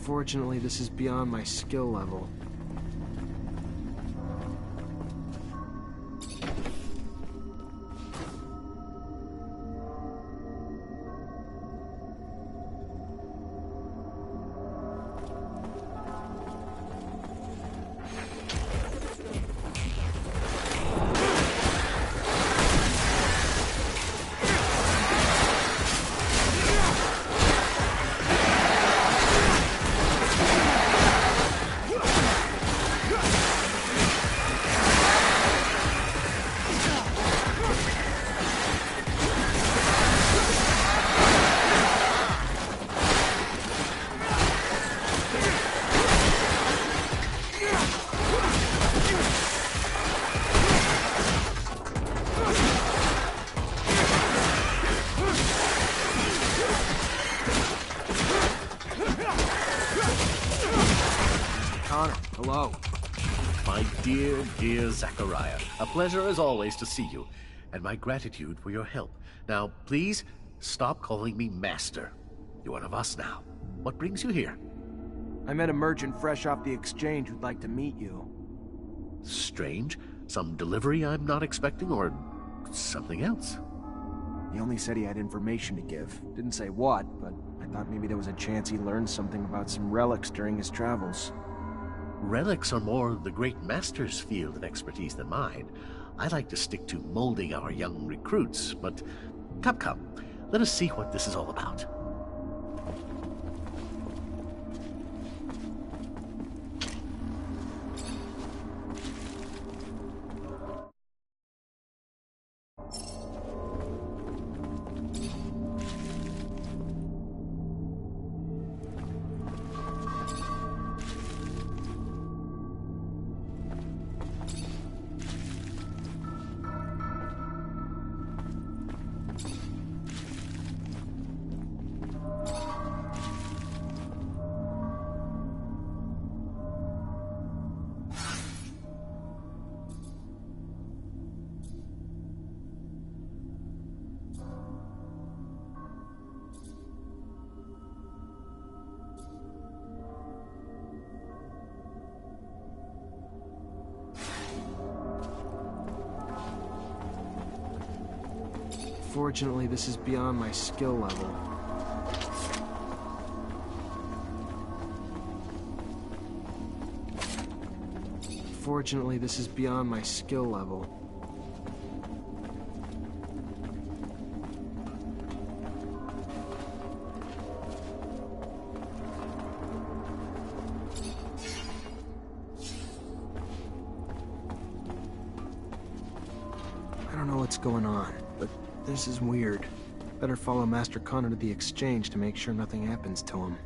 Fortunately, this is beyond my skill level. Hello. My dear Zachariah, a pleasure as always to see you, and my gratitude for your help. Now, please, stop calling me Master. You're one of us now. What brings you here? I met a merchant fresh off the exchange who'd like to meet you. Strange. Some delivery I'm not expecting, or something else? He only said he had information to give. Didn't say what, but I thought maybe there was a chance he learned something about some relics during his travels. Relics are more the great master's field of expertise than mine. I like to stick to molding our young recruits, but come, let us see what this is all about. Fortunately, this is beyond my skill level. Fortunately, this is beyond my skill level. I don't know what's going on, but this is weird. Better follow Master Connor to the exchange to make sure nothing happens to him.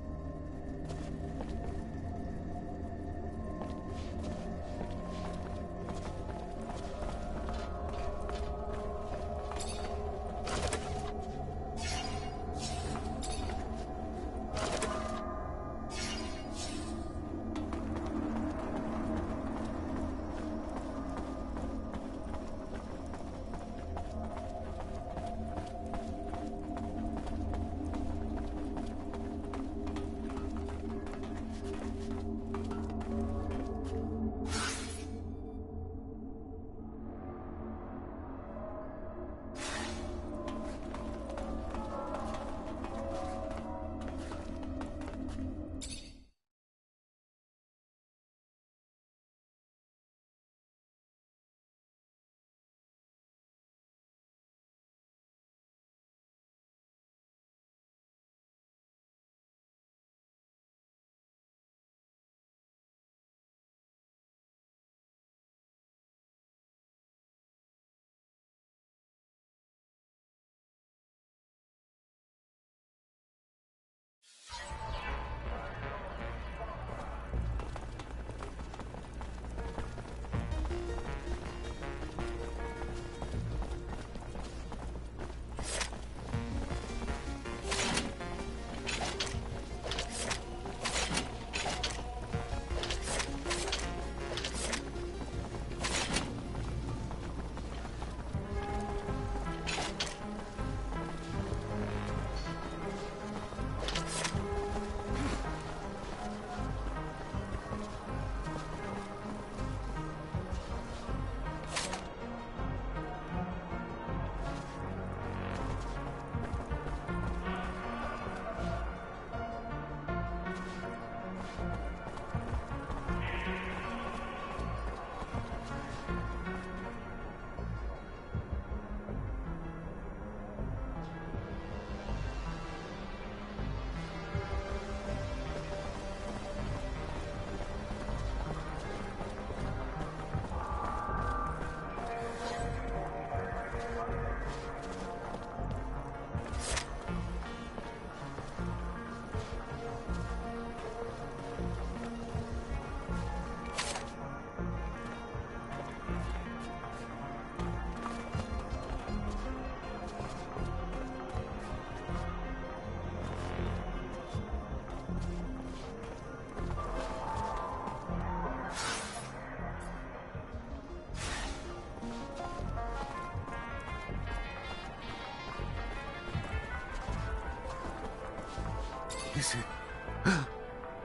Is it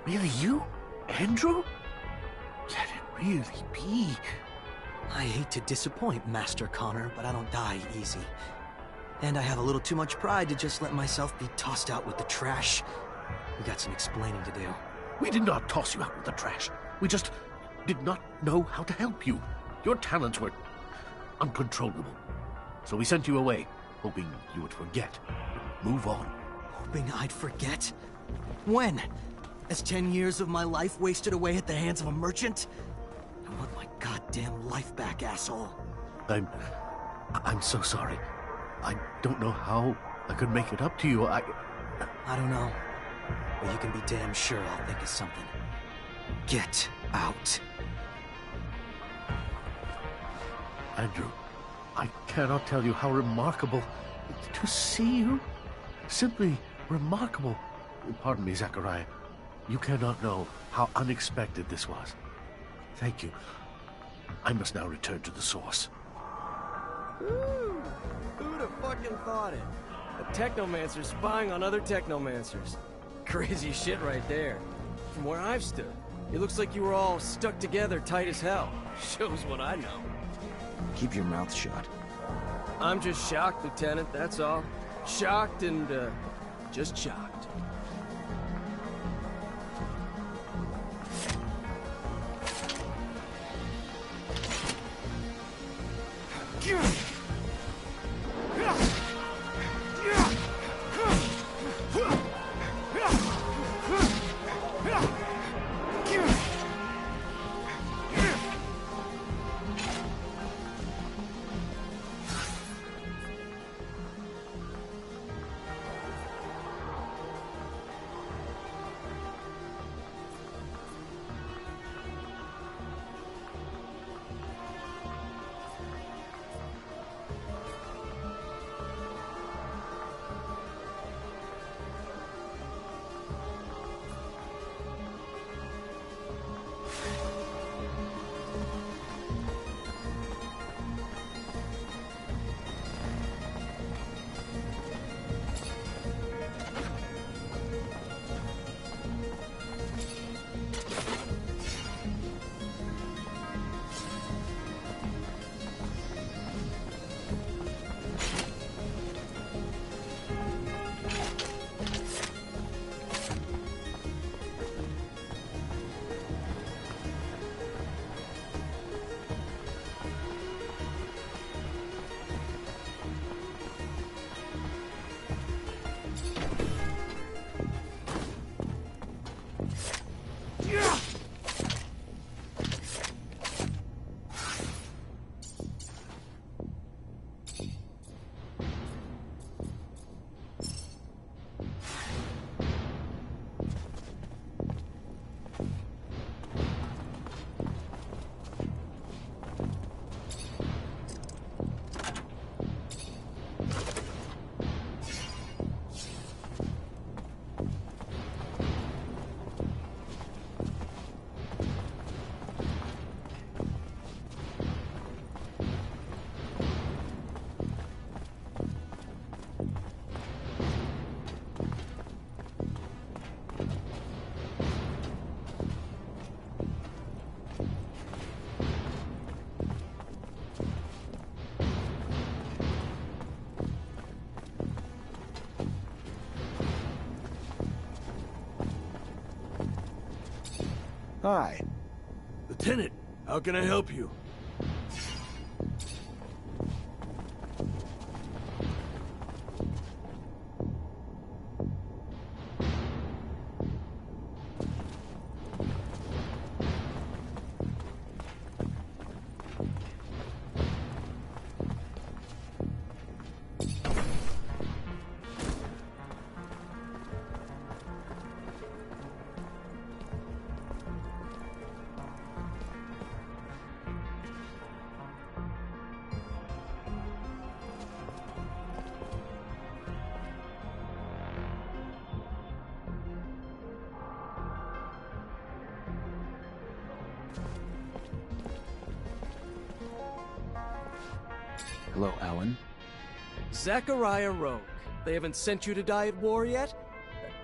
really you, Andrew? Can it really be? I hate to disappoint, Master Connor, but I don't die easy. And I have a little too much pride to just let myself be tossed out with the trash. We got some explaining to do. We did not toss you out with the trash. We just did not know how to help you. Your talents were uncontrollable. So we sent you away, hoping you would forget. Move on. Hoping I'd forget? When? As 10 years of my life wasted away at the hands of a merchant? I want my goddamn life back, asshole. I'm so sorry. I don't know how I could make it up to you. I don't know. But you can be damn sure I'll think of something. Get out. Andrew, I cannot tell you how remarkable to see you. Simply remarkable. Pardon me, Zachariah. You cannot know how unexpected this was. Thank you. I must now return to the source. Ooh, who'd have fucking thought it? A Technomancer spying on other Technomancers. Crazy shit right there. From where I've stood, it looks like you were all stuck together tight as hell. Shows what I know. Keep your mouth shut. I'm just shocked, Lieutenant, that's all. Shocked and, just shocked. Hi. Lieutenant, how can I help you? Hello, Alan. Zachariah Rogue. They haven't sent you to die at war yet?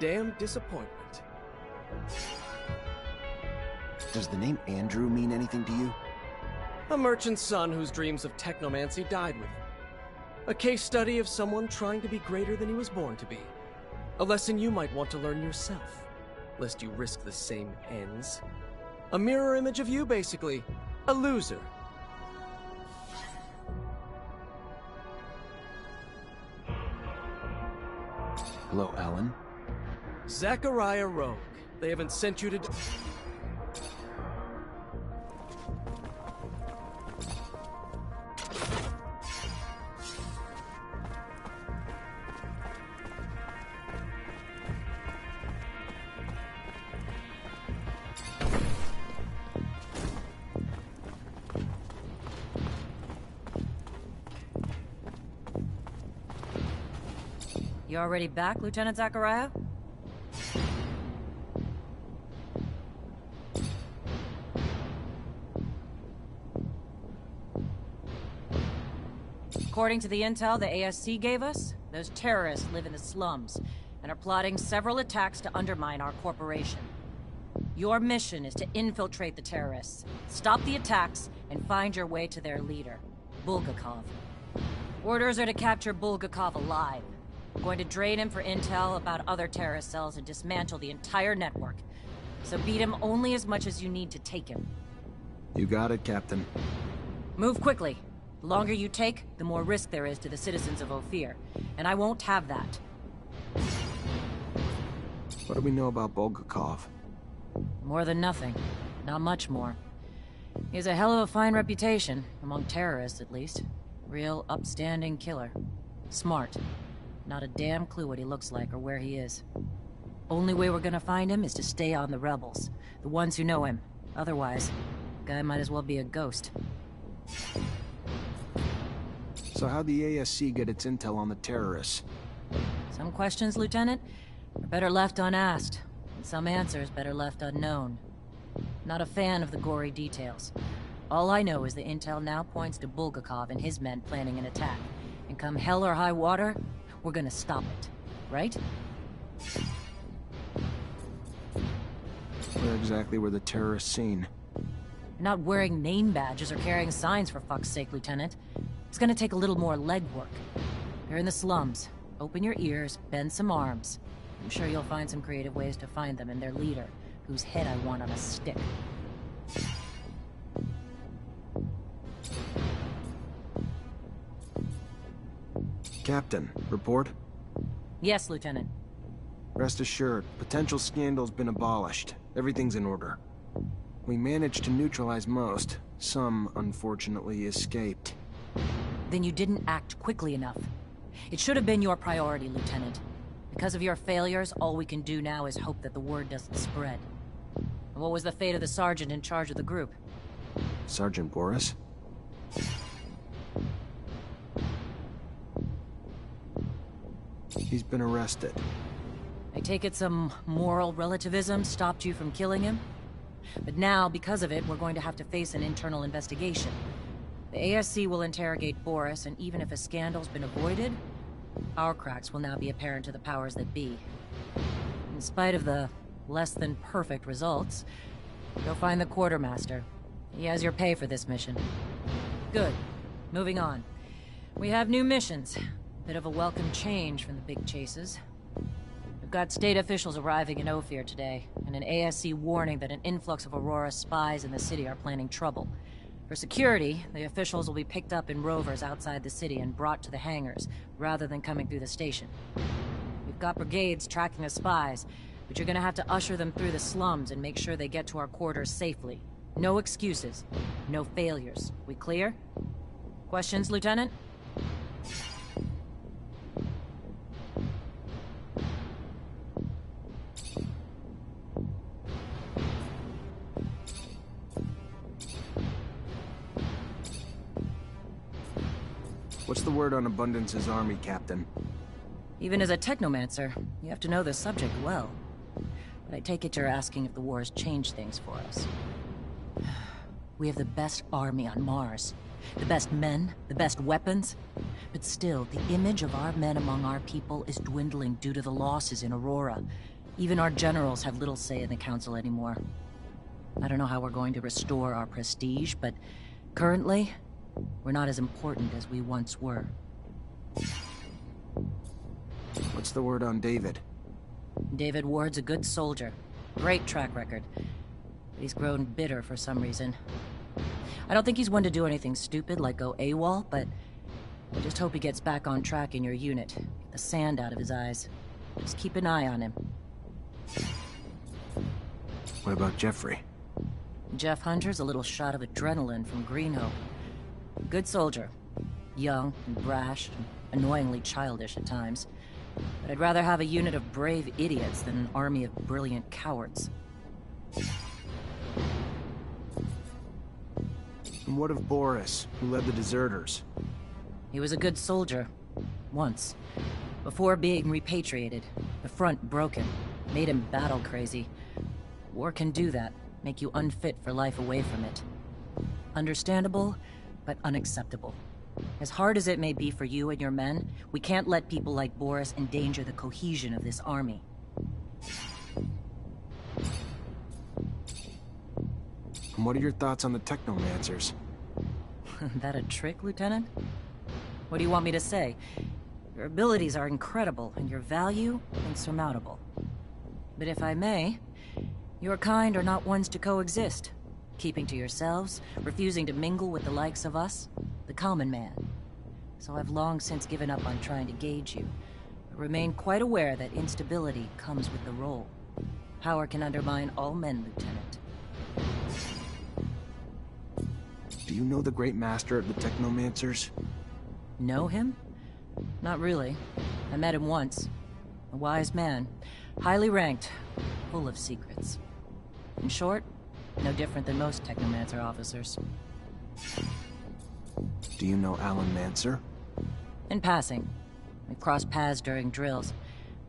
damn disappointment. Does the name Andrew mean anything to you? A merchant's son whose dreams of technomancy died with him. A case study of someone trying to be greater than he was born to be. A lesson you might want to learn yourself, lest you risk the same ends. A mirror image of you, basically. A loser. Hello, Alan. Zachariah Rogue. They haven't sent you to... You already back, Lieutenant Zachariah? According to the intel the ASC gave us, those terrorists live in the slums and are plotting several attacks to undermine our corporation. Your mission is to infiltrate the terrorists, stop the attacks, and find your way to their leader, Bulgakov. Orders are to capture Bulgakov alive. We're going to drain him for intel about other terrorist cells and dismantle the entire network. So beat him only as much as you need to take him. You got it, Captain. Move quickly. The longer you take, the more risk there is to the citizens of Ophir. And I won't have that. What do we know about Bulgakov? More than nothing. Not much more. He has a hell of a fine reputation, among terrorists at least. Real upstanding killer. Smart. Not a damn clue what he looks like or where he is. Only way we're gonna find him is to stay on the rebels. The ones who know him. Otherwise, the guy might as well be a ghost. So how'd the ASC get its intel on the terrorists? Some questions, Lieutenant, are better left unasked. And some answers better left unknown. Not a fan of the gory details. All I know is the intel now points to Bulgakov and his men planning an attack. And come hell or high water, we're gonna stop it. Right? Where exactly were the terrorists seen? You're not wearing name badges or carrying signs, for fuck's sake, Lieutenant. It's gonna take a little more legwork. They're in the slums. Open your ears, bend some arms. I'm sure you'll find some creative ways to find them and their leader, whose head I want on a stick. Captain, report? Yes, Lieutenant. Rest assured, potential scandal's been abolished. Everything's in order. We managed to neutralize most. Some, unfortunately, escaped. Then you didn't act quickly enough. It should have been your priority, Lieutenant. Because of your failures, all we can do now is hope that the word doesn't spread. And what was the fate of the sergeant in charge of the group? Sergeant Boris? He's been arrested. I take it some moral relativism stopped you from killing him? But now, because of it, we're going to have to face an internal investigation. The ASC will interrogate Boris, and even if a scandal's been avoided, our cracks will now be apparent to the powers that be. In spite of the less than perfect results, go find the quartermaster. He has your pay for this mission. Good. Moving on. We have new missions. Bit of a welcome change from the big chases. We've got state officials arriving in Ophir today, and an ASC warning that an influx of Aurora spies in the city are planning trouble. For security, the officials will be picked up in rovers outside the city and brought to the hangars, rather than coming through the station. We've got brigades tracking the spies, but you're gonna have to usher them through the slums and make sure they get to our quarters safely. No excuses. No failures. We clear? Questions, Lieutenant? What's the word on Abundance's army, Captain? Even as a Technomancer, you have to know the subject well. But I take it you're asking if the war has changed things for us. We have the best army on Mars. The best men, the best weapons. But still, the image of our men among our people is dwindling due to the losses in Aurora. Even our generals have little say in the council anymore. I don't know how we're going to restore our prestige, but currently, we're not as important as we once were. What's the word on David? David Ward's a good soldier. Great track record. But he's grown bitter for some reason. I don't think he's one to do anything stupid like go AWOL, but I just hope he gets back on track in your unit. Get the sand out of his eyes. Just keep an eye on him. What about Jeffrey? Jeff Hunter's a little shot of adrenaline from Greenhope. Good soldier. Young and brash, and annoyingly childish at times. But I'd rather have a unit of brave idiots than an army of brilliant cowards. And what of Boris, who led the deserters? He was a good soldier. Once. Before being repatriated. The front broke him. Made him battle crazy. War can do that. Make you unfit for life away from it. Understandable, but unacceptable. As hard as it may be for you and your men, we can't let people like Boris endanger the cohesion of this army. And what are your thoughts on the Technomancers? That a trick, Lieutenant? What do you want me to say? Your abilities are incredible, and your value insurmountable. But if I may, your kind are not ones to coexist. Keeping to yourselves, refusing to mingle with the likes of us, the common man. So I've long since given up on trying to gauge you, but remain quite aware that instability comes with the role. Power can undermine all men, Lieutenant. Do you know the great master of the Technomancers? Know him? Not really. I met him once. A wise man, highly ranked, full of secrets. In short, no different than most Technomancer officers. Do you know Alan Mancer? In passing. We crossed paths during drills,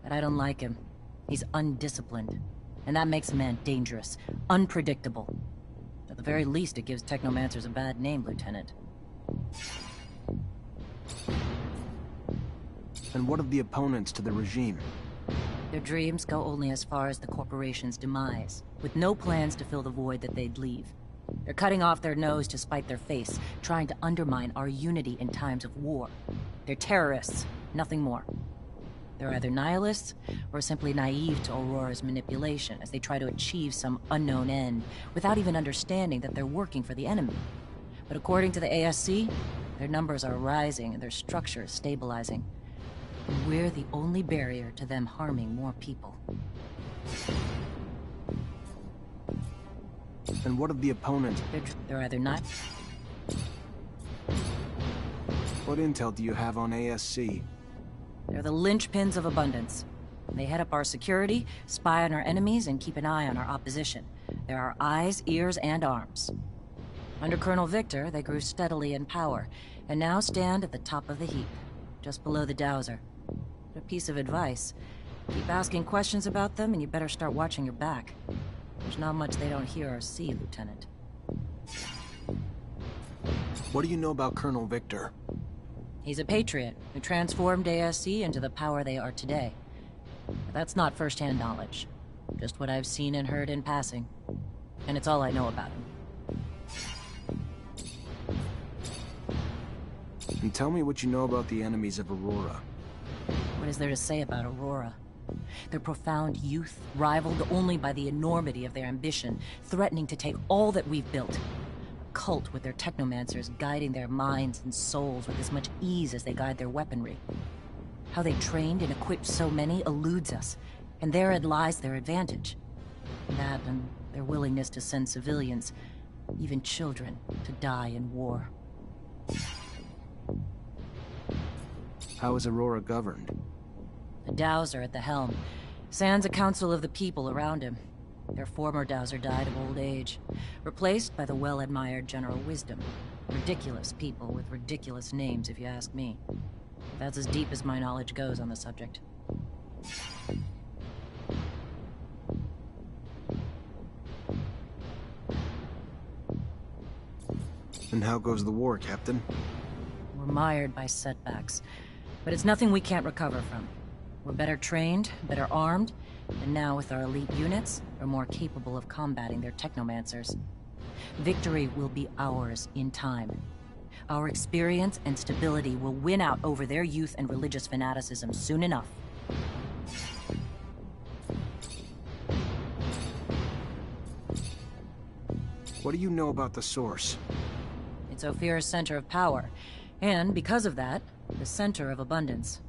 but I don't like him. He's undisciplined, and that makes a man dangerous, unpredictable. At the very least, it gives Technomancers a bad name, Lieutenant. And what of the opponents to the regime? Their dreams go only as far as the corporation's demise, with no plans to fill the void that they'd leave. They're cutting off their nose to spite their face, trying to undermine our unity in times of war. They're terrorists, nothing more. They're either nihilists, or simply naive to Aurora's manipulation as they try to achieve some unknown end, without even understanding that they're working for the enemy. But according to the ASC, their numbers are rising and their structure is stabilizing. And we're the only barrier to them harming more people. And what of the opponent? They're either not... What intel do you have on ASC? They're the linchpins of abundance. They head up our security, spy on our enemies, and keep an eye on our opposition. They're our eyes, ears, and arms. Under Colonel Victor, they grew steadily in power, and now stand at the top of the heap, just below the Dowser. A piece of advice. Keep asking questions about them, and you better start watching your back. There's not much they don't hear or see, Lieutenant. What do you know about Colonel Victor? He's a patriot who transformed ASC into the power they are today. But that's not first-hand knowledge. Just what I've seen and heard in passing. And it's all I know about him. And tell me what you know about the enemies of Aurora. What is there to say about Aurora? Their profound youth, rivaled only by the enormity of their ambition, threatening to take all that we've built. A cult with their Technomancers guiding their minds and souls with as much ease as they guide their weaponry. How they trained and equipped so many eludes us, and therein lies their advantage. That and their willingness to send civilians, even children, to die in war. How is Aurora governed? The Dowser at the helm. Sans a council of the people around him. Their former Dowser died of old age, replaced by the well-admired General Wisdom. Ridiculous people with ridiculous names, if you ask me. That's as deep as my knowledge goes on the subject. And And how goes the war, Captain? We're mired by setbacks, but it's nothing we can't recover from. We're better trained, better armed, and now with our elite units, we're more capable of combating their Technomancers. Victory will be ours in time. Our experience and stability will win out over their youth and religious fanaticism soon enough. What do you know about the Source? It's Ophir's center of power, and because of that, the center of abundance.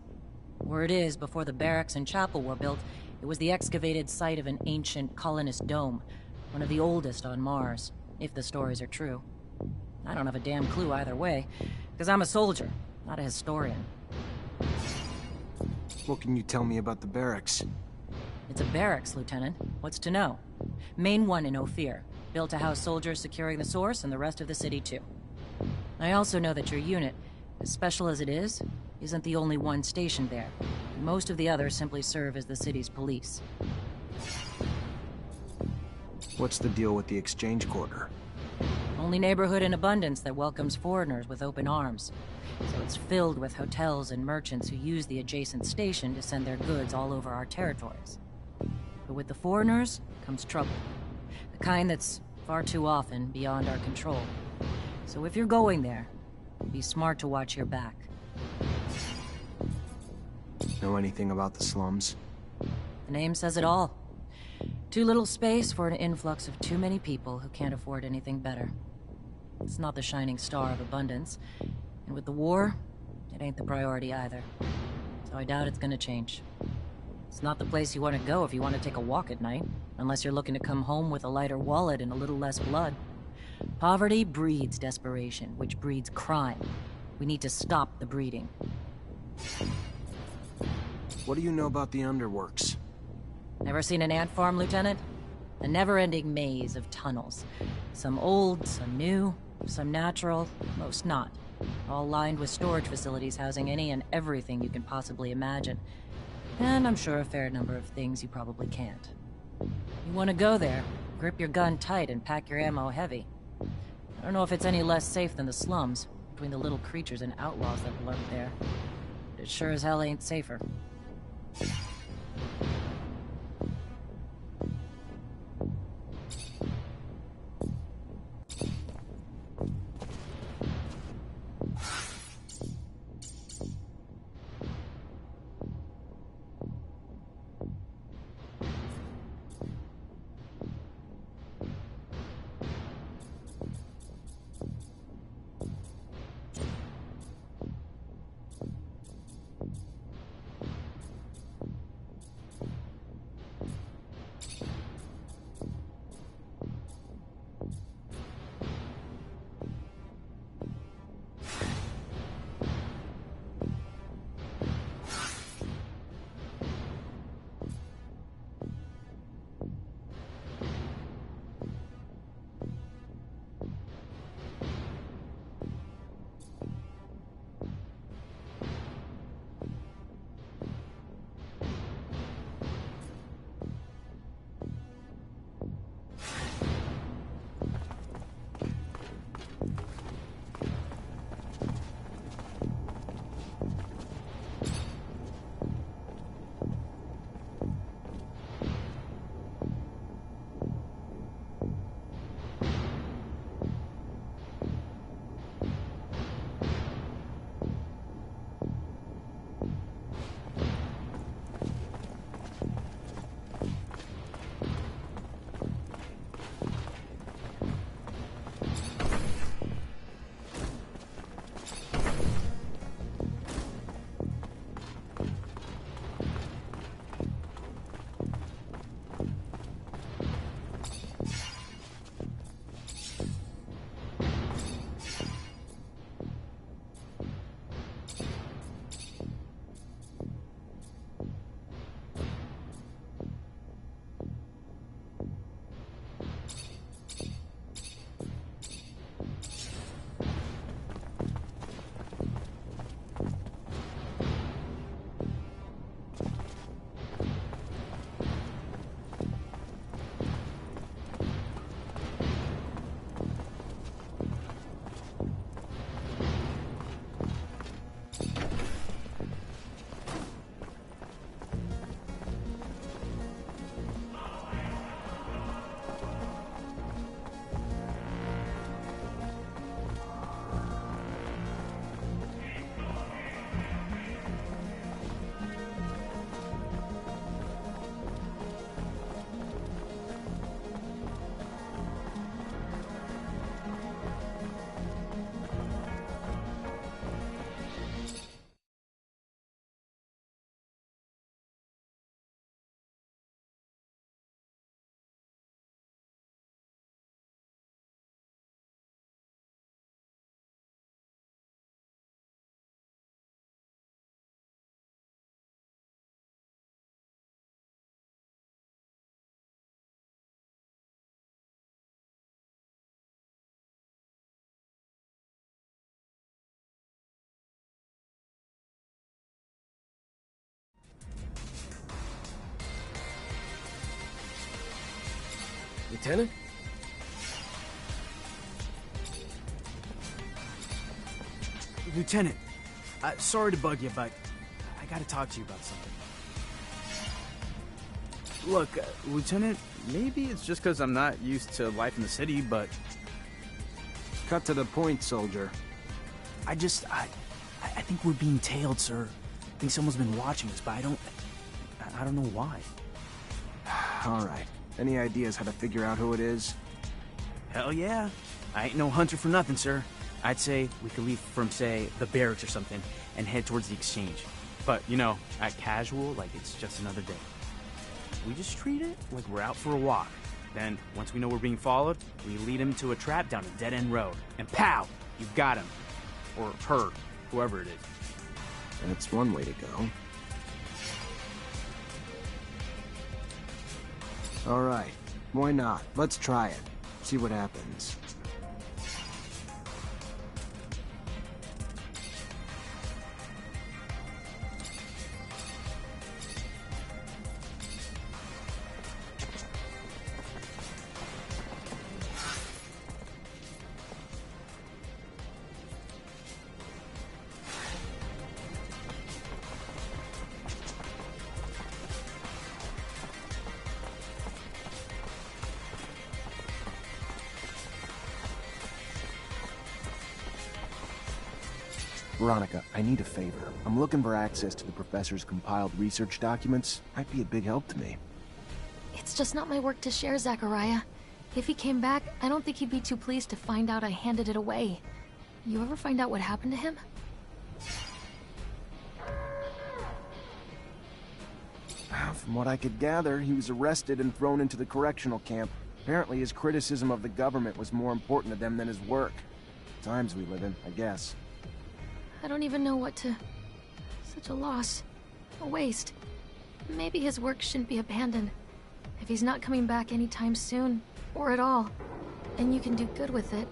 Word is, before the barracks and chapel were built, it was the excavated site of an ancient colonist dome, one of the oldest on Mars, if the stories are true. I don't have a damn clue either way, because I'm a soldier, not a historian. What can you tell me about the barracks? It's a barracks, Lieutenant. What's to know? Main one in Ophir, built to house soldiers securing the Source and the rest of the city too. I also know that your unit, as special as it is, isn't the only one stationed there. Most of the others simply serve as the city's police. What's the deal with the exchange quarter? Only neighborhood in abundance that welcomes foreigners with open arms. So it's filled with hotels and merchants who use the adjacent station to send their goods all over our territories. But with the foreigners comes trouble. The kind that's far too often beyond our control. So if you're going there, be smart to watch your back. Know anything about the slums? The name says it all. Too little space for an influx of too many people who can't afford anything better. It's not the shining star of abundance, and with the war, it ain't the priority either. So I doubt it's gonna change. It's not the place you want to go if you want to take a walk at night, unless you're looking to come home with a lighter wallet and a little less blood. Poverty breeds desperation, which breeds crime. We need to stop the breeding. What do you know about the underworks? Never seen an ant farm, Lieutenant? A never-ending maze of tunnels. Some old, some new, some natural, most not. All lined with storage facilities housing any and everything you can possibly imagine. And I'm sure a fair number of things you probably can't. You want to go there, grip your gun tight and pack your ammo heavy. I don't know if it's any less safe than the slums, between the little creatures and outlaws that lurk there. But it sure as hell ain't safer. Lieutenant? Lieutenant, sorry to bug you, but I gotta talk to you about something. Look, Lieutenant, maybe it's just because I'm not used to life in the city, but Cut to the point, soldier. I think we're being tailed, sir. I think someone's been watching us, but I don't know why. All right. Any ideas how to figure out who it is? Hell yeah. I ain't no hunter for nothing, sir. I'd say we could leave from, say, the barracks or something and head towards the exchange. But, you know, act casual like it's just another day. We just treat it like we're out for a walk. Then, once we know we're being followed, we lead him to a trap down a dead-end road. And pow! You've got him. Or her. Whoever it is. That's one way to go. All right. Why not? Let's try it. See what happens. Veronica, I need a favor. I'm looking for access to the professor's compiled research documents. Might be a big help to me. It's just not my work to share, Zachariah. If he came back, I don't think he'd be too pleased to find out I handed it away. You ever find out what happened to him? From what I could gather, he was arrested and thrown into the correctional camp. Apparently his criticism of the government was more important to them than his work. Times we live in, I guess. I don't even know what to... Such a loss. A waste. Maybe his work shouldn't be abandoned. If he's not coming back anytime soon, or at all, and you can do good with it.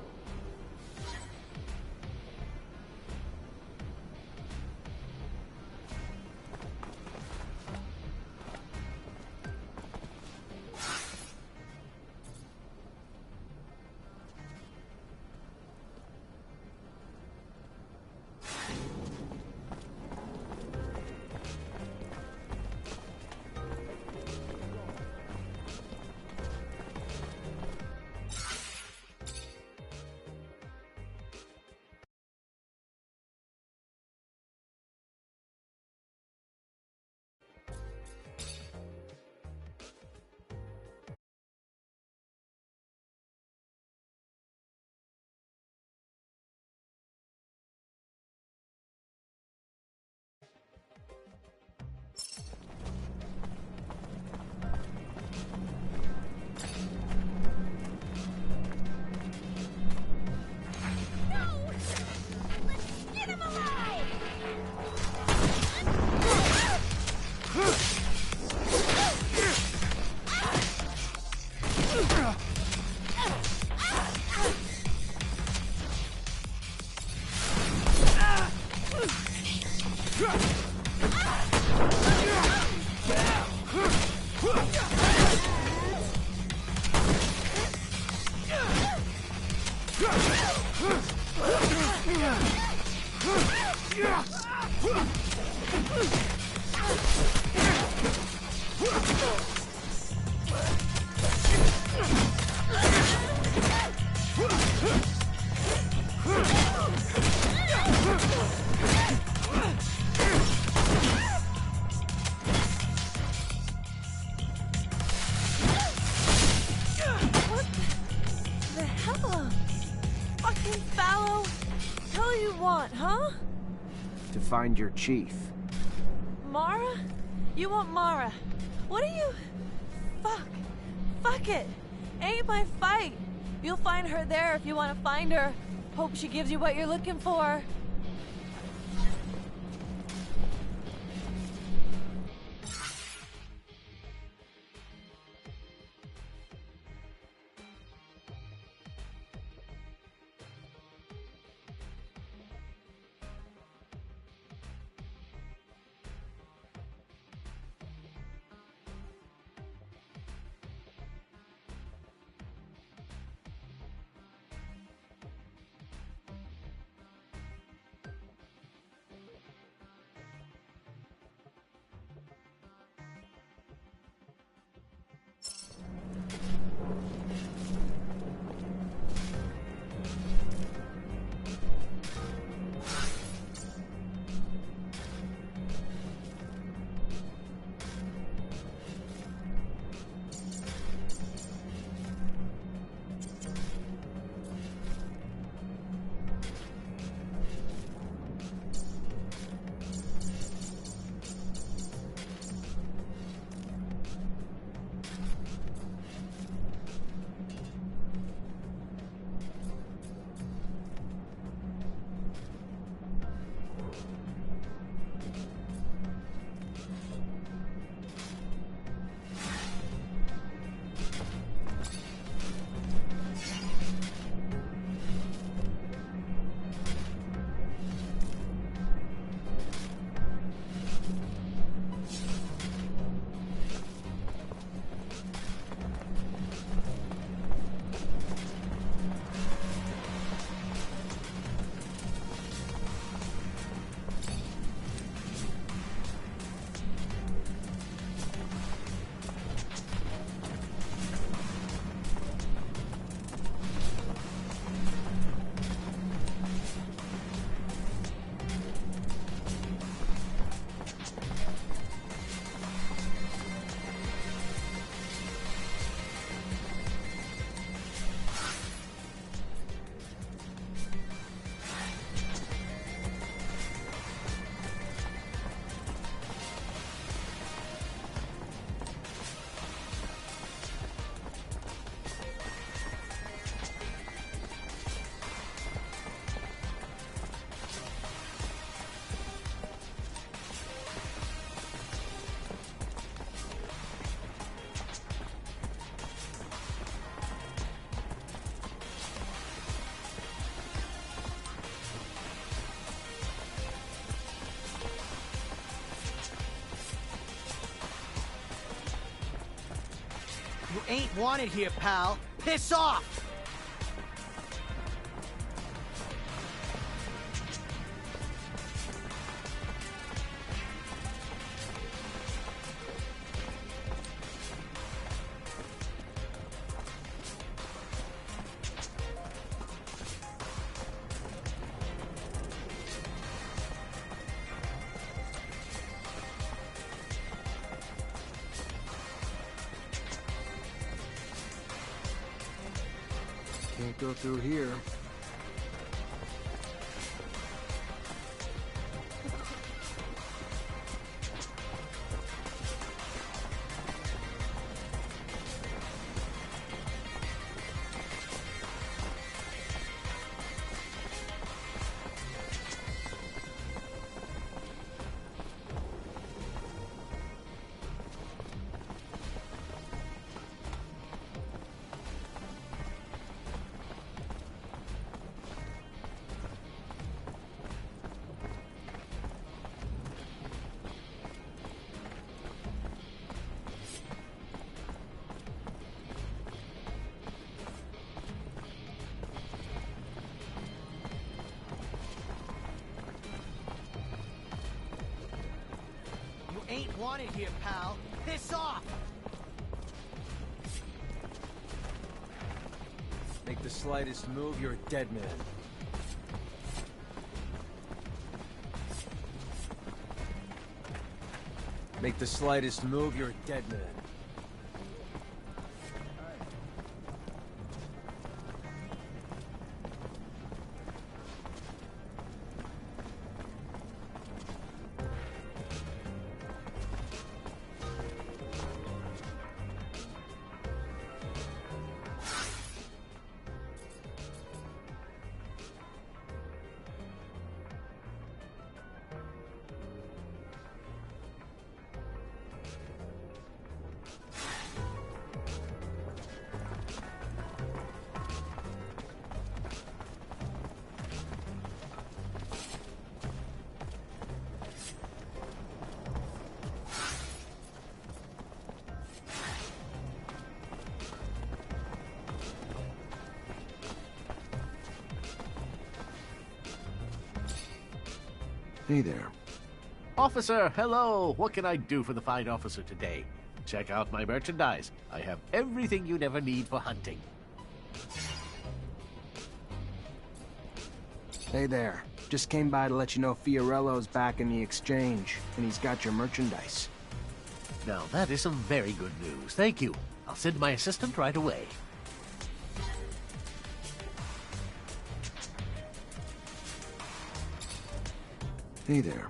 To find your chief. Mara? You want Mara? What are you... Fuck it. Ain't my fight. You'll find her there if you want to find her. Hope she gives you what you're looking for. You ain't wanted here, pal. Piss off! Can't go through here. Ain't wanted here, pal. Piss off! Make the slightest move, you're a dead man. Make the slightest move, you're a dead man. Hey there. Officer, hello! What can I do for the fine officer today? Check out my merchandise. I have everything you'd ever need for hunting. Hey there. Just came by to let you know Fiorello's back in the exchange, and he's got your merchandise. Now, that is some very good news. Thank you. I'll send my assistant right away. Hey there.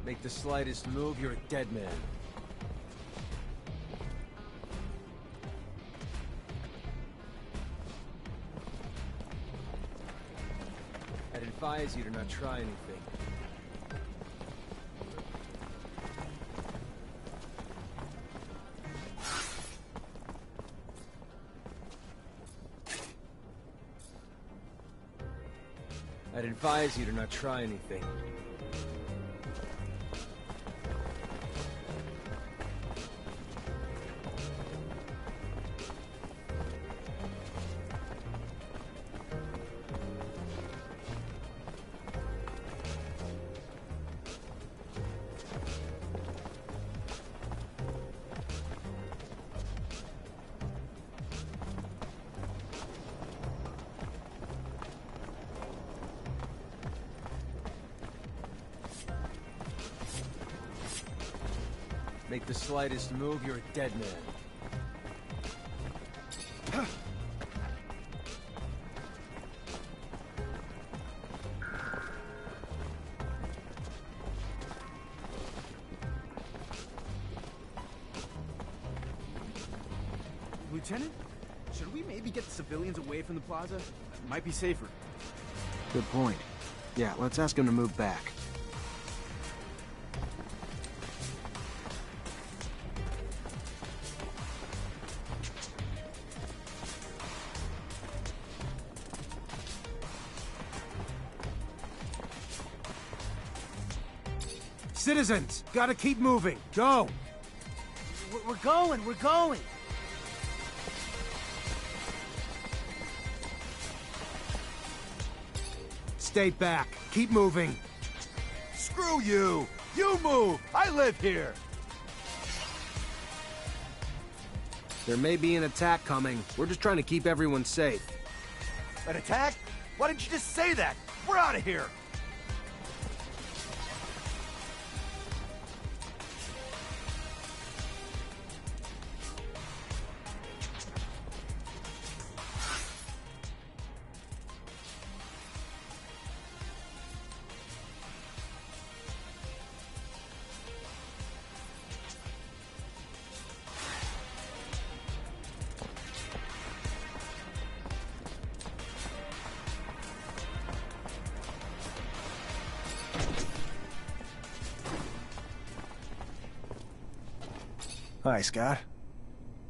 Make the slightest move, you're a dead man. I'd advise you to not try anything. I'd advise you to not try anything. Make the slightest move, you're a dead man. Lieutenant, should we maybe get the civilians away from the plaza? Might be safer. Good point. Yeah, let's ask him to move back. Citizens, gotta keep moving. Go! We're going! Stay back. Keep moving. Screw you! You move! I live here! There may be an attack coming. We're just trying to keep everyone safe. An attack? Why didn't you just say that? We're out of here! Hi, Scott.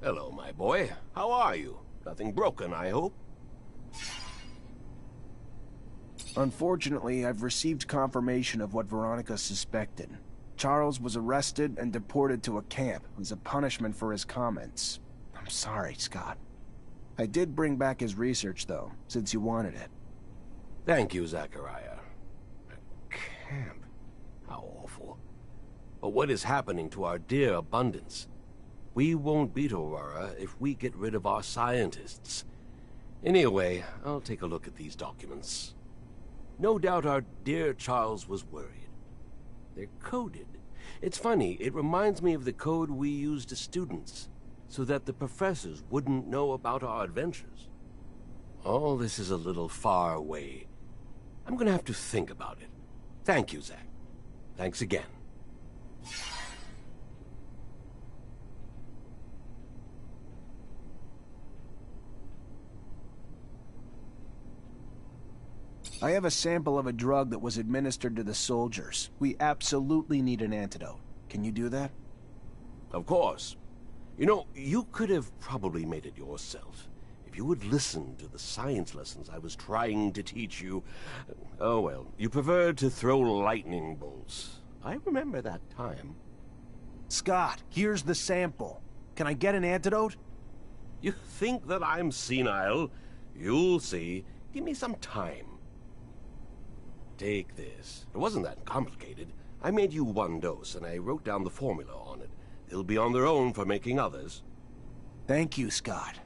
Hello, my boy. How are you? Nothing broken, I hope? Unfortunately, I've received confirmation of what Veronica suspected. Charles was arrested and deported to a camp as a punishment for his comments. I'm sorry, Scott. I did bring back his research, though, since you wanted it. Thank you, Zachariah. A camp? How awful. But what is happening to our dear Abundance? We won't beat Aurora if we get rid of our scientists. Anyway, I'll take a look at these documents. No doubt our dear Charles was worried. They're coded. It's funny, it reminds me of the code we used as students, so that the professors wouldn't know about our adventures. All this is a little far away. I'm gonna have to think about it. Thank you, Zach. Thanks again. I have a sample of a drug that was administered to the soldiers. We absolutely need an antidote. Can you do that? Of course. You know, you could have probably made it yourself. If you would listen to the science lessons I was trying to teach you. Oh well, you preferred to throw lightning bolts. I remember that time. Scott, here's the sample. Can I get an antidote? You think that I'm senile? You'll see. Give me some time. Take this. It wasn't that complicated. I made you one dose, and I wrote down the formula on it. They'll be on their own for making others. Thank you, Scott.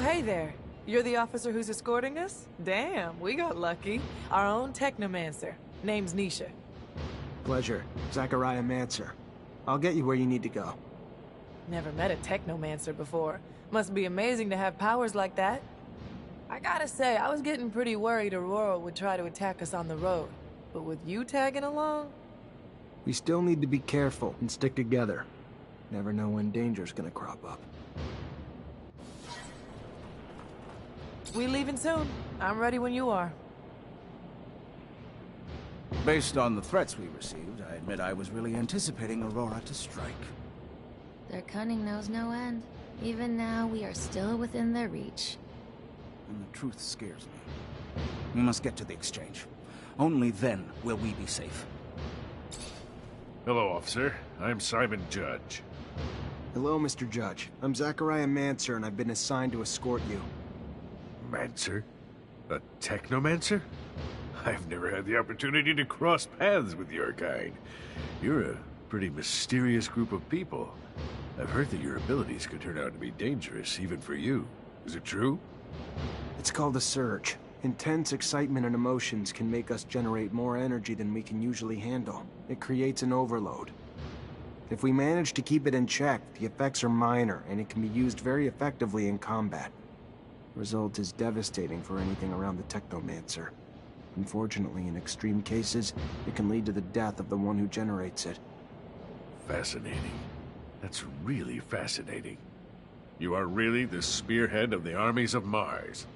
hey there. You're the officer who's escorting us? Damn, we got lucky. Our own Technomancer. Name's Nisha. Pleasure. Zachariah Mancer. I'll get you where you need to go. Never met a Technomancer before. Must be amazing to have powers like that. I gotta say, I was getting pretty worried Aurora would try to attack us on the road. But with you tagging along? We still need to be careful and stick together. Never know when danger's gonna crop up. We leaving soon. I'm ready when you are. Based on the threats we received, I admit I was really anticipating Aurora to strike. Their cunning knows no end. Even now, we are still within their reach. And the truth scares me. We must get to the exchange. Only then will we be safe. Hello, officer. I'm Simon Judge. Hello, Mr. Judge. I'm Zachariah Mancer, and I've been assigned to escort you. Mancer? A Technomancer? I've never had the opportunity to cross paths with your kind. You're a pretty mysterious group of people. I've heard that your abilities could turn out to be dangerous, even for you. Is it true? It's called a surge. Intense excitement and emotions can make us generate more energy than we can usually handle. It creates an overload. If we manage to keep it in check, the effects are minor, and it can be used very effectively in combat. The result is devastating for anything around the Technomancer. Unfortunately, in extreme cases, it can lead to the death of the one who generates it. Fascinating. That's really fascinating. You are really the spearhead of the armies of Mars.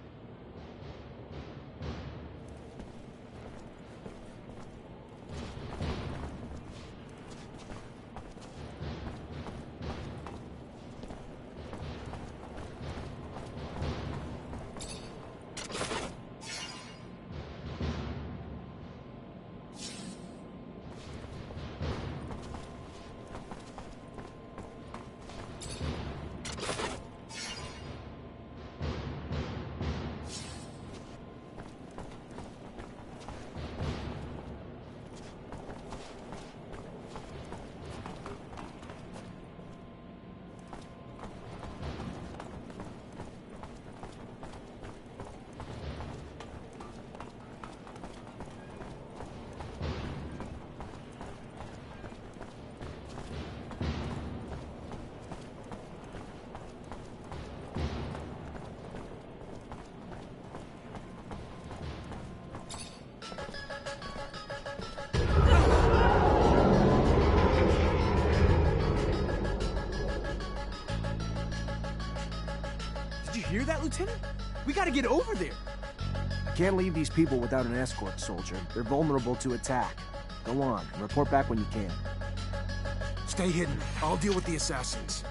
Did you hear that, Lieutenant? We gotta get over there. Can't leave these people without an escort, soldier. They're vulnerable to attack. Go on, and report back when you can. Stay hidden. I'll deal with the assassins.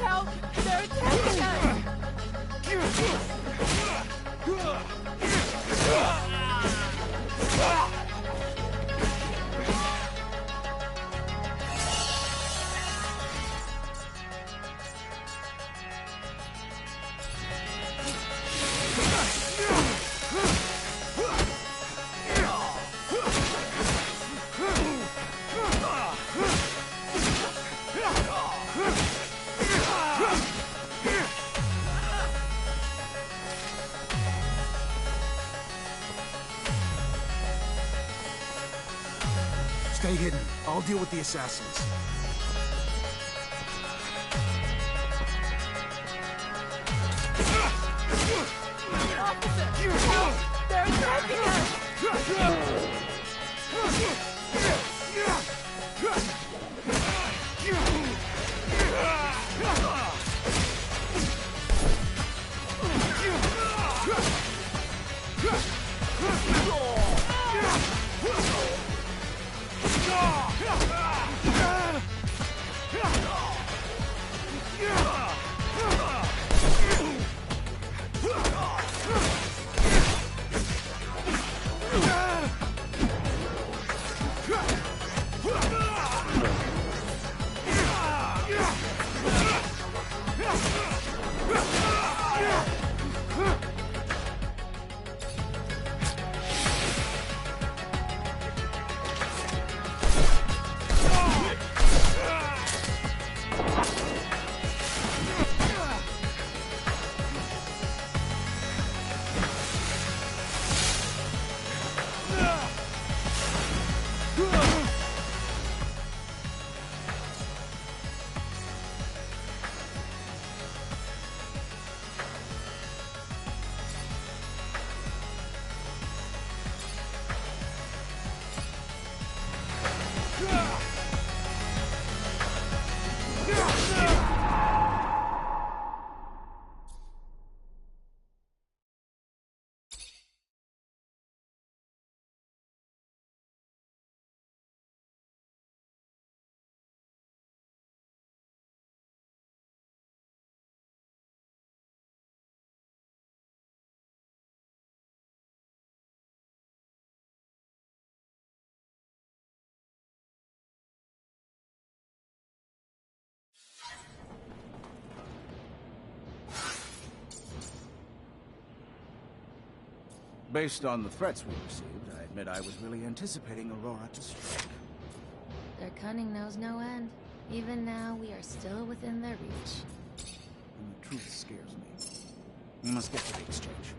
Help! They're attacking us! Stay hidden. I'll deal with the assassins. Officer! Help! They're attacking us! Based on the threats we received, I admit I was really anticipating Aurora to strike. Their cunning knows no end. Even now, we are still within their reach. And the truth scares me. We must get to the exchange.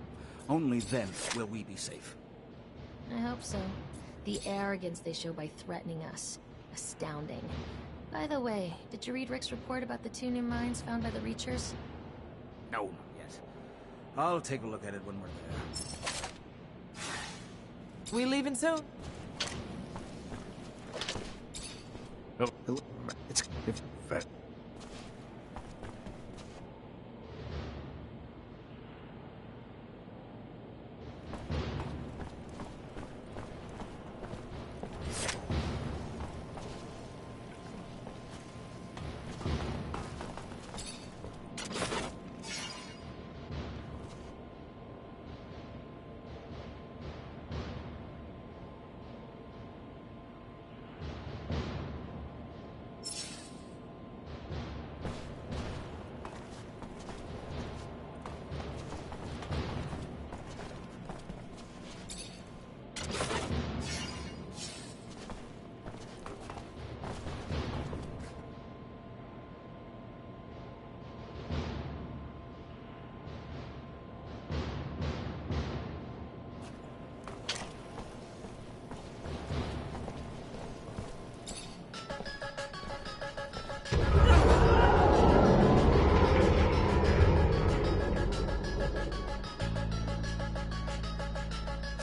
Only then will we be safe. I hope so. The arrogance they show by threatening us. Astounding. By the way, did you read Rick's report about the 2 new mines found by the Reachers? No, not yet. I'll take a look at it when we're there. We leaving soon? It's fast.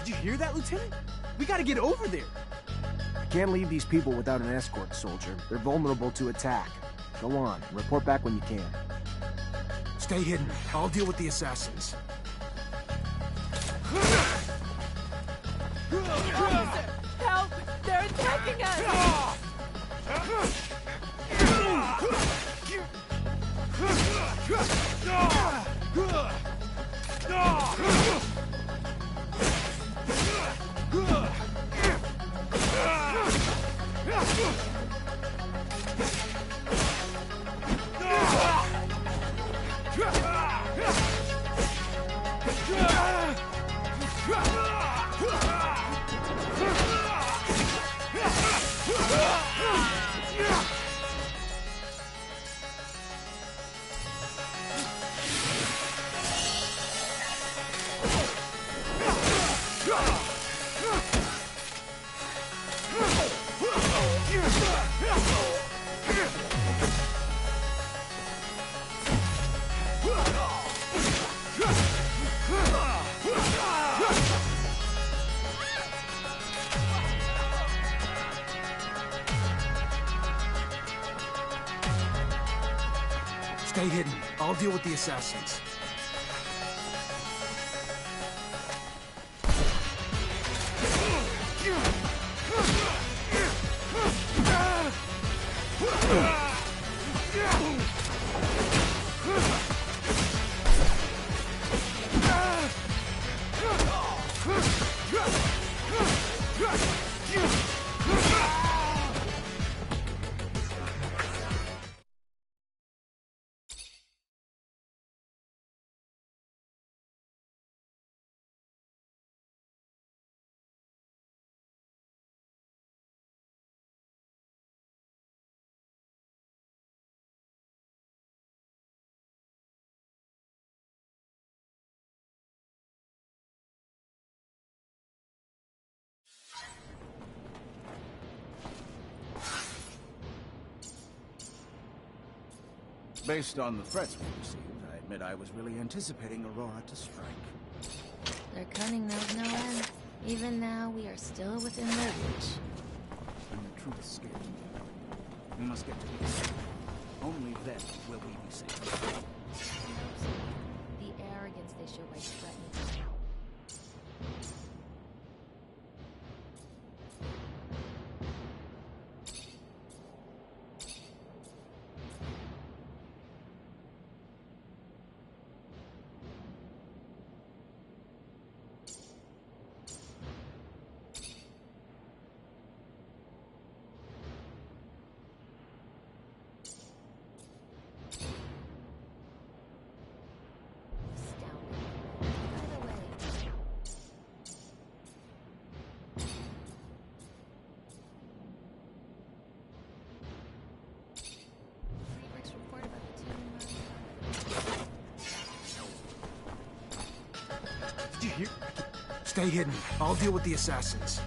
Did you hear that, Lieutenant? We gotta get over there. I can't leave these people without an escort, soldier. They're vulnerable to attack. Go on, report back when you can. Stay hidden. I'll deal with the assassins. Officer, help! They're attacking us! Stay hidden. I'll deal with the assassins. Based on the threats we received, I admit I was really anticipating Aurora to strike. Their cunning knows no end. Even now, we are still within their reach. And the truth scares me. We must get to the exchange. Only then will we be safe. The arrogance they show by threatening. Stay hidden. I'll deal with the assassins.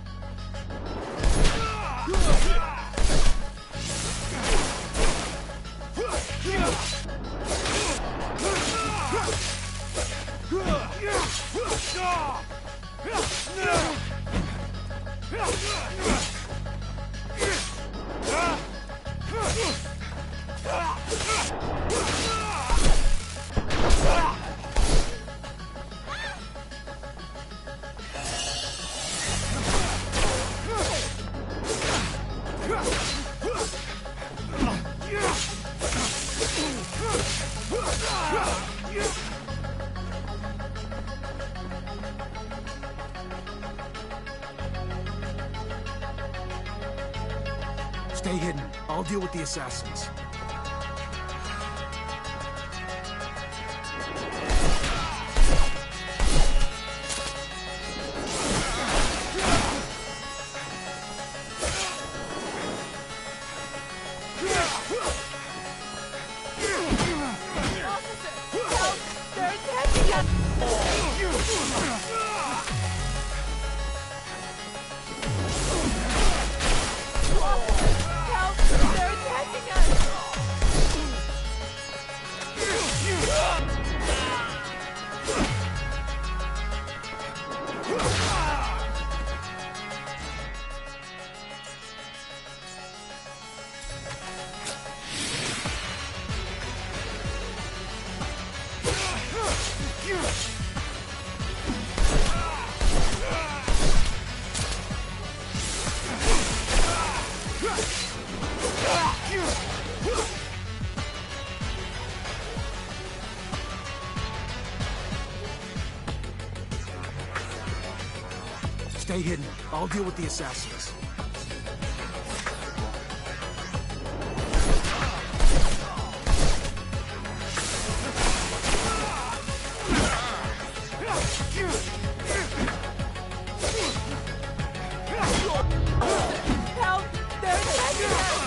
Stay hidden. I'll deal with the assassins. Stay hidden. I'll deal with the assassins. Help! They're attacking us!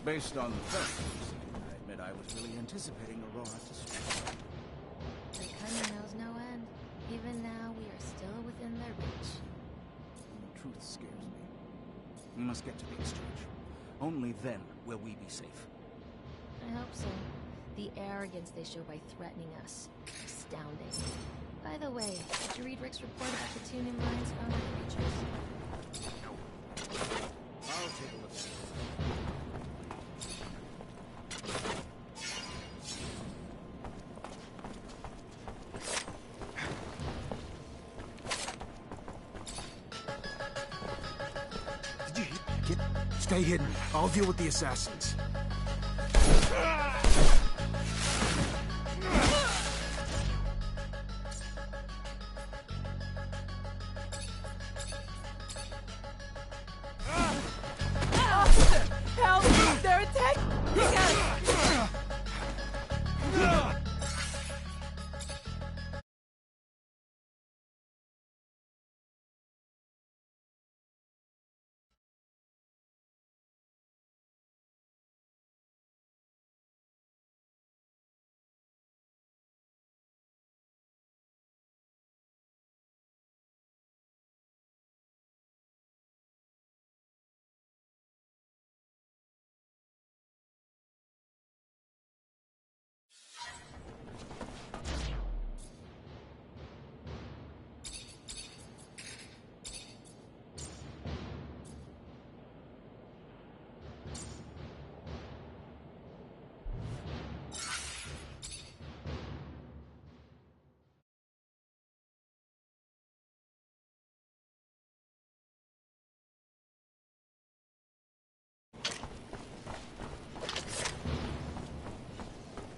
Based on the films, I admit I was really anticipating Aurora to strike. Their cunning knows no end. Even now, we are still within their reach. And the truth scares me. We must get to the exchange. Only then will we be safe. I hope so. The arrogance they show by threatening us. Astounding. By the way, did you read Rick's report about the two new mines found in the creatures? I'll take Stay hidden. I'll deal with the assassins. Help! They're attacking us!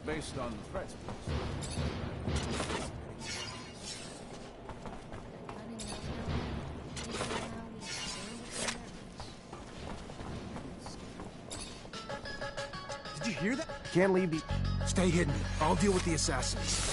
Based on the threats, Did you hear that? Can't leave the... Stay hidden. I'll deal with the assassins.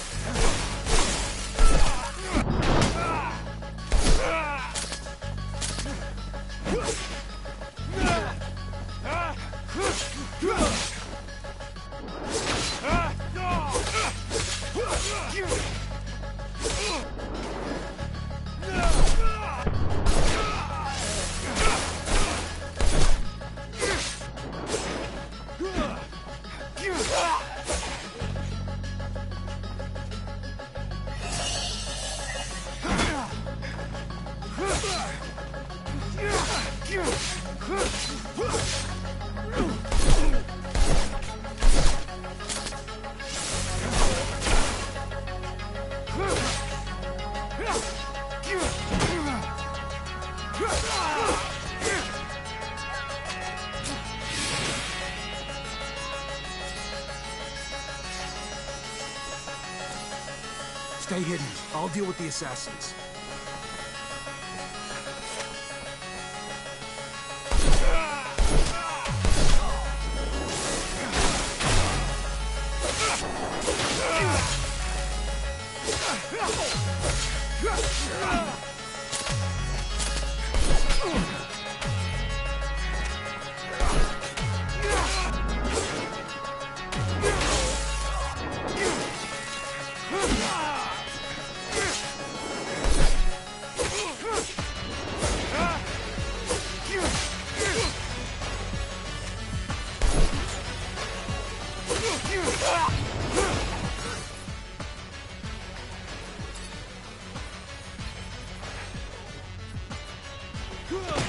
Stay hidden. I'll deal with the assassins.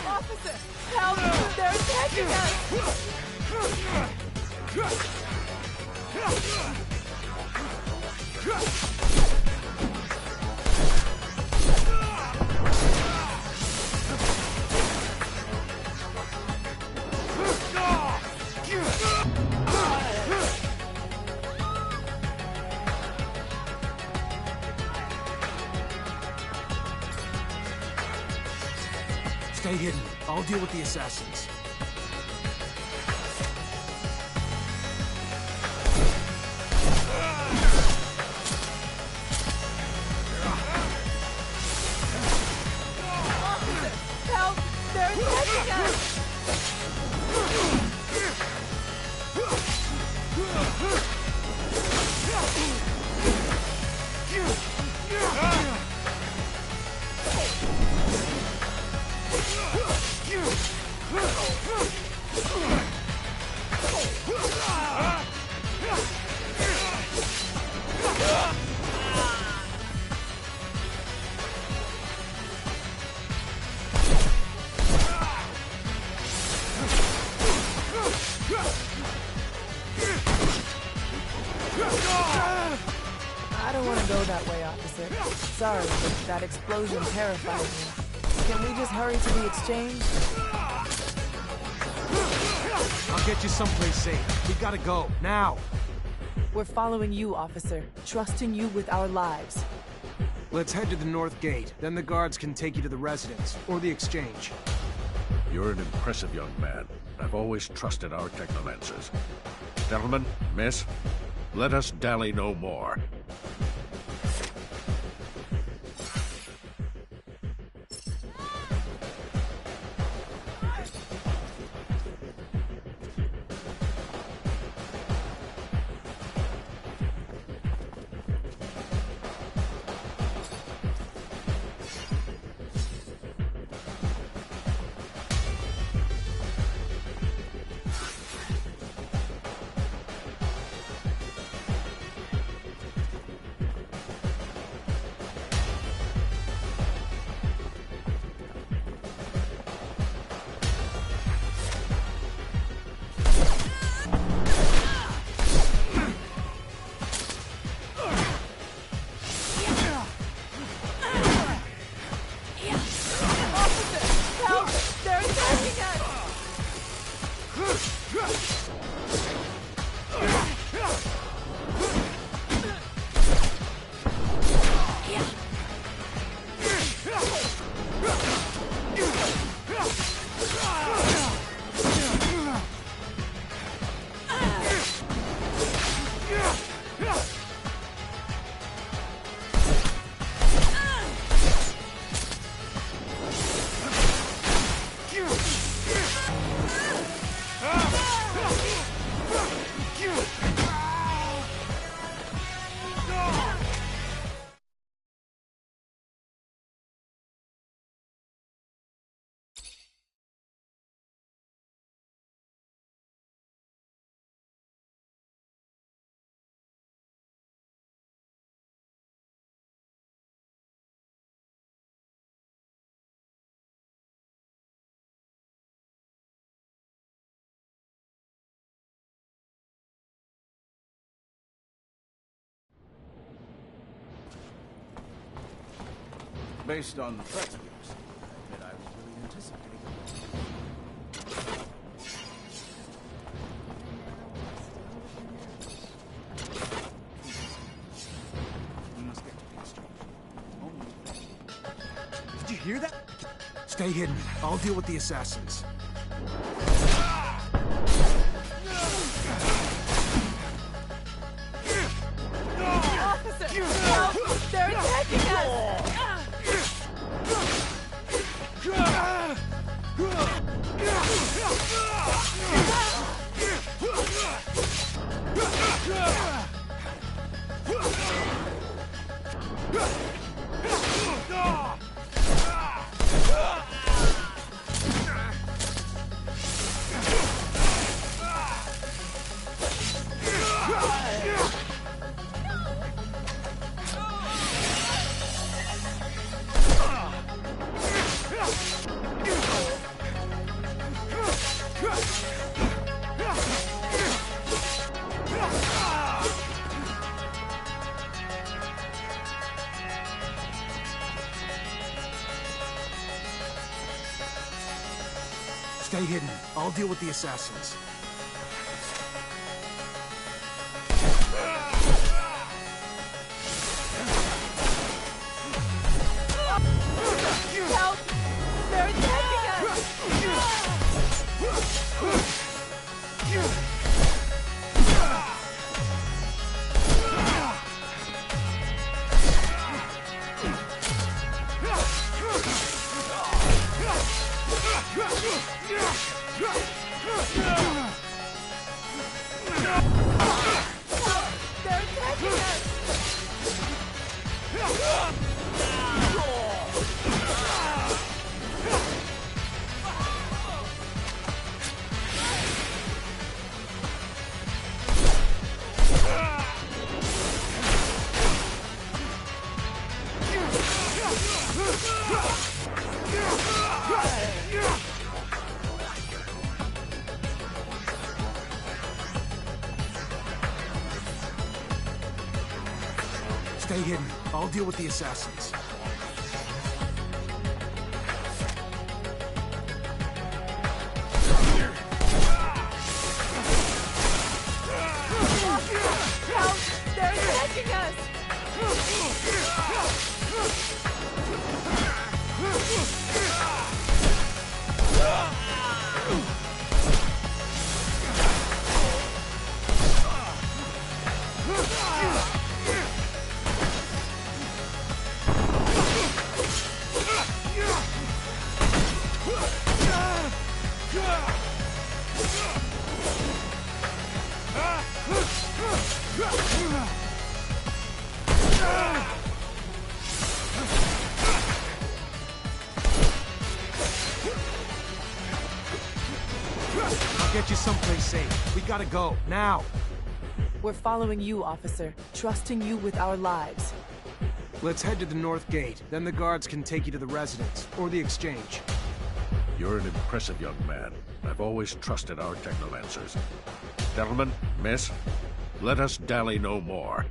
Officer! Help! They're attacking Stay hidden. I'll deal with the assassins. Help! They're attacking us! I don't want to go that way, officer. Sorry, but that explosion terrified me. Can we just hurry to the exchange? I'll get you someplace safe. We gotta go, now. We're following you, officer, trusting you with our lives. Let's head to the north gate. Then the guards can take you to the residence, or the exchange. You're an impressive young man. I've always trusted our Technomancers. Gentlemen, miss, let us dally no more. Based on the threats we received, I admit I was really anticipating. We must get to the exchange. Did you hear that? Stay hidden. I'll deal with the assassins. Officer! Help! They're attacking us! Stay hidden. I'll deal with the assassins. Help! They're attacking us! They're attacking us! Stay hidden. I'll deal with the assassins. I'll get you someplace safe. We gotta go, now. We're following you, officer, trusting you with our lives. Let's head to the north gate, then the guards can take you to the residence, or the exchange. You're an impressive young man. I've always trusted our Technomancers. Gentlemen, miss, let us dally no more.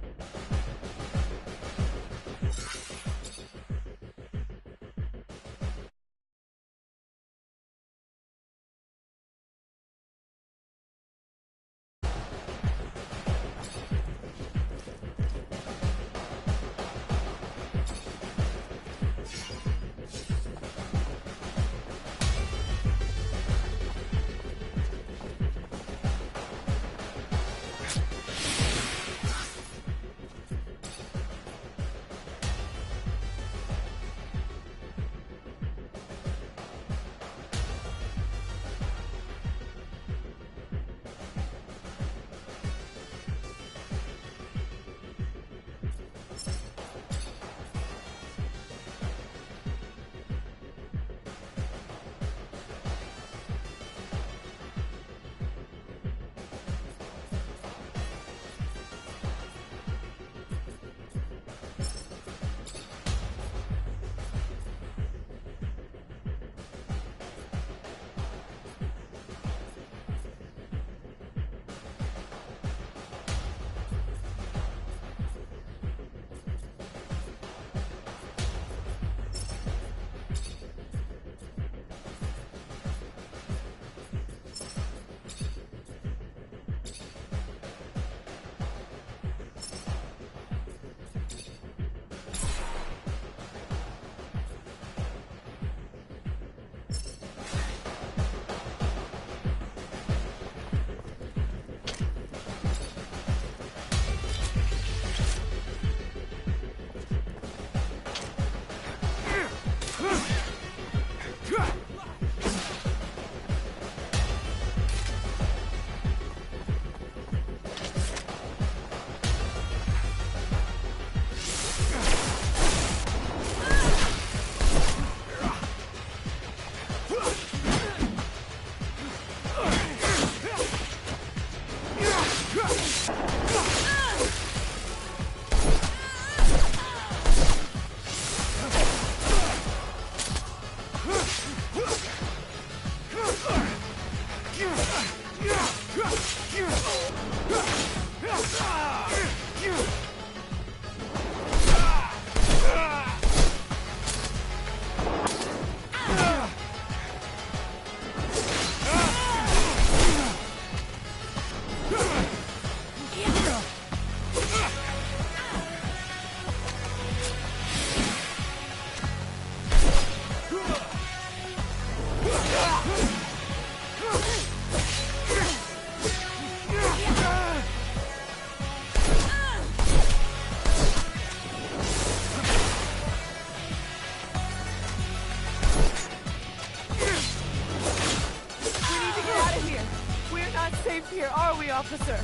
Here are we, officer?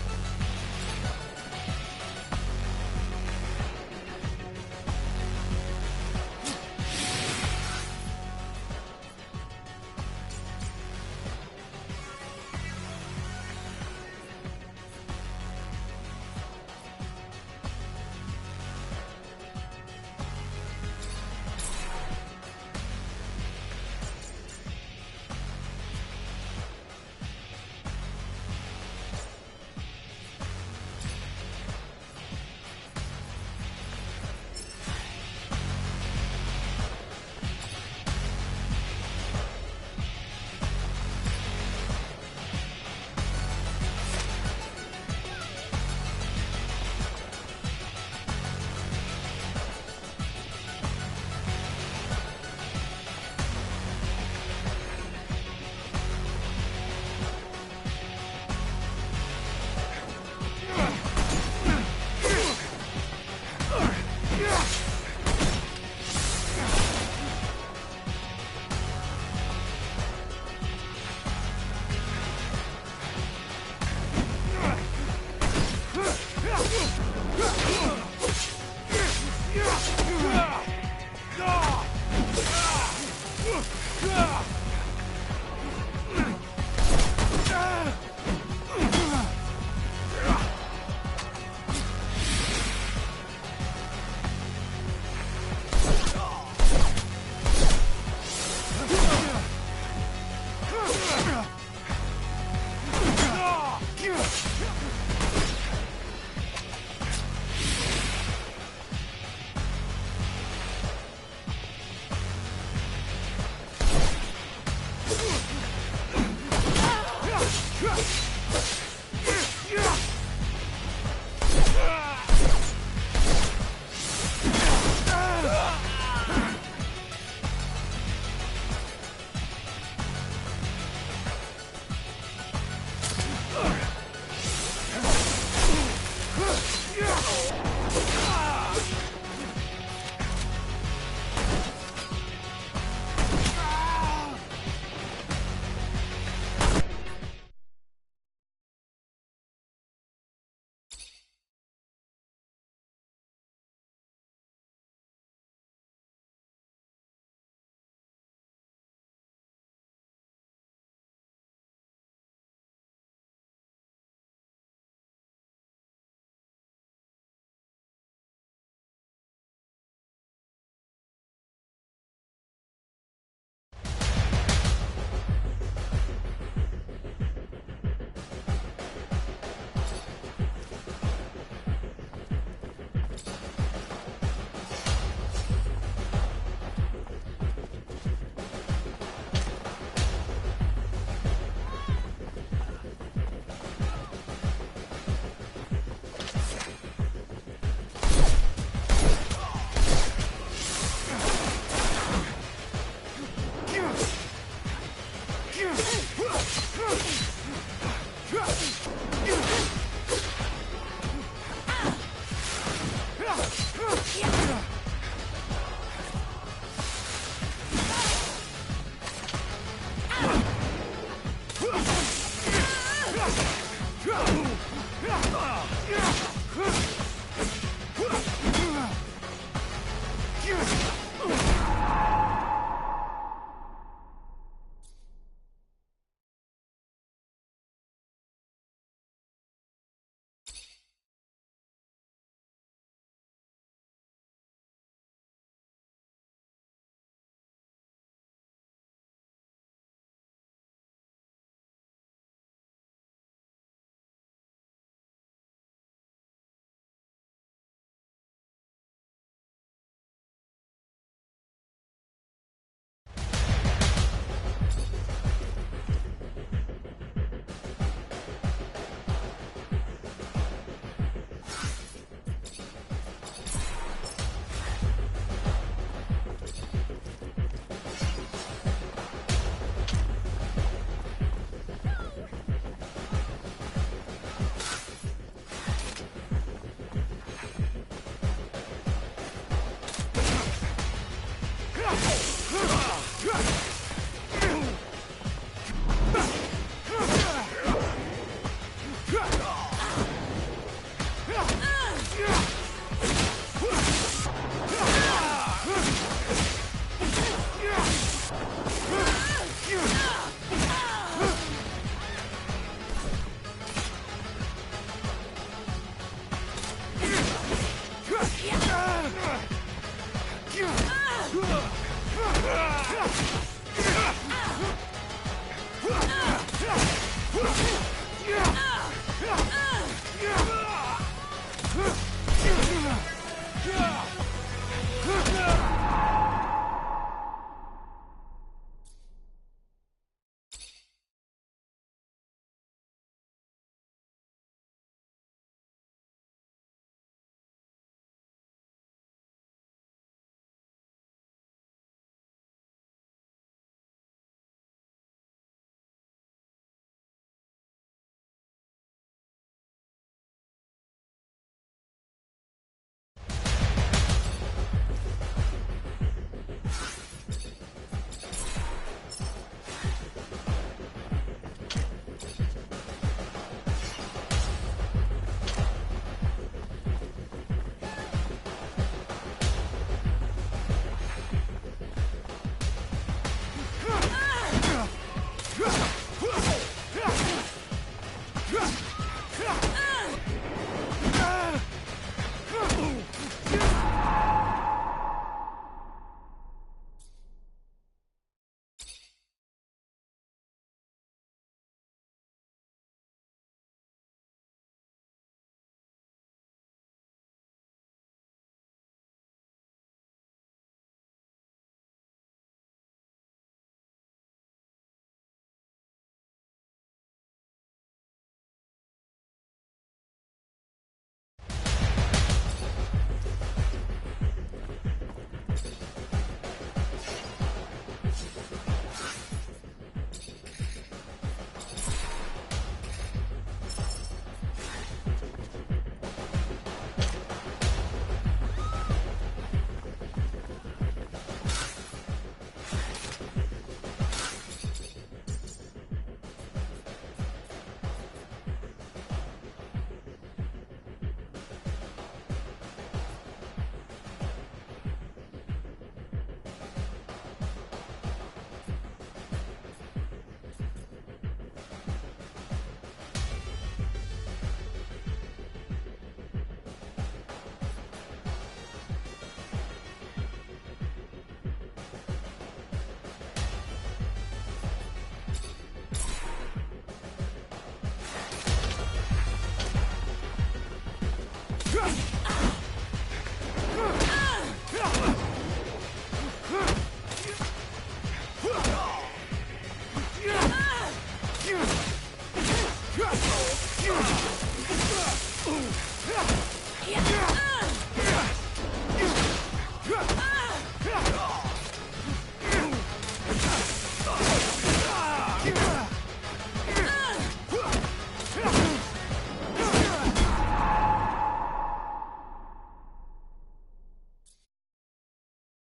Ugh!